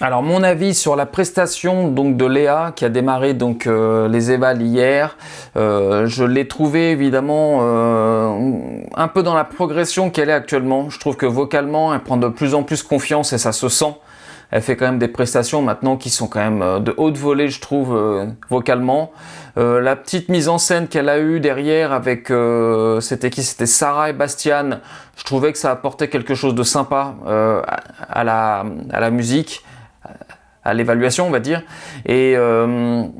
Alors mon avis sur la prestation donc de Léa qui a démarré donc les évals hier, je l'ai trouvée évidemment un peu dans la progression qu'elle est actuellement. Je trouve que vocalement elle prend de plus en plus confiance et ça se sent. Elle fait quand même des prestations maintenant qui sont quand même de haute volée, je trouve, vocalement. La petite mise en scène qu'elle a eue derrière avec, c'était qui? C'était Sarah et Bastian. Je trouvais que ça apportait quelque chose de sympa à la musique, à l'évaluation, on va dire. Et le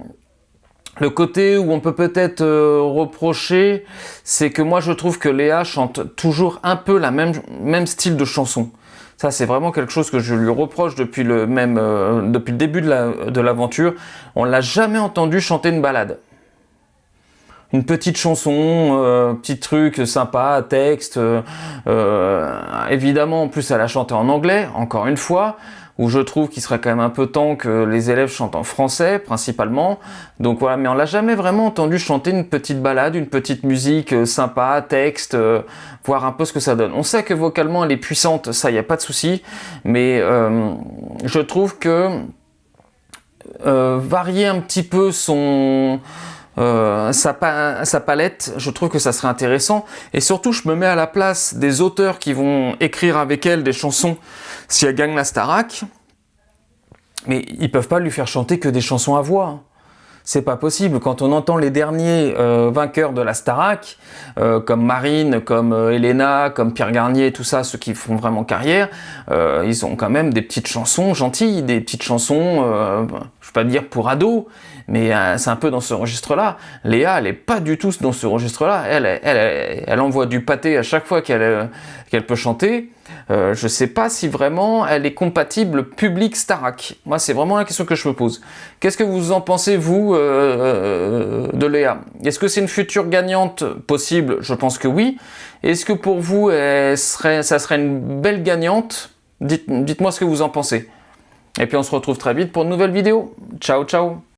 côté où on peut peut-être reprocher, c'est que moi je trouve que Léa chante toujours un peu la même style de chanson. Ça, c'est vraiment quelque chose que je lui reproche depuis le début de l'aventure. On l'a jamais entendu chanter une ballade. Une petite chanson, petit truc sympa, texte. Évidemment, en plus, elle a chanté en anglais, encore une fois, où je trouve qu'il serait quand même un peu temps que les élèves chantent en français, principalement. Donc voilà, mais on l'a jamais vraiment entendu chanter une petite ballade, une petite musique sympa, texte, voir un peu ce que ça donne. On sait que vocalement, elle est puissante, ça, il n'y a pas de souci, mais je trouve que varier un petit peu sa palette, je trouve que ça serait intéressant. Et surtout, je me mets à la place des auteurs qui vont écrire avec elle des chansons si elle gagne la Starac. Mais ils peuvent pas lui faire chanter que des chansons à voix, hein. C'est pas possible. Quand on entend les derniers vainqueurs de la Starac, comme Marine, comme Elena, comme Pierre Garnier, tout ça, ceux qui font vraiment carrière, ils ont quand même des petites chansons gentilles, des petites chansons, je vais pas dire pour ados, mais c'est un peu dans ce registre-là. Léa, elle est pas du tout dans ce registre-là. Elle envoie du pâté à chaque fois qu'elle peut chanter. Je sais pas si vraiment elle est compatible public Starac. Moi, c'est vraiment la question que je me pose. Qu'est-ce que vous en pensez, vous, de Léa? Est-ce que c'est une future gagnante possible? Je pense que oui. Est-ce que pour vous, ça serait une belle gagnante? Dites-moi ce que vous en pensez. Et puis on se retrouve très vite pour une nouvelle vidéo. Ciao, ciao!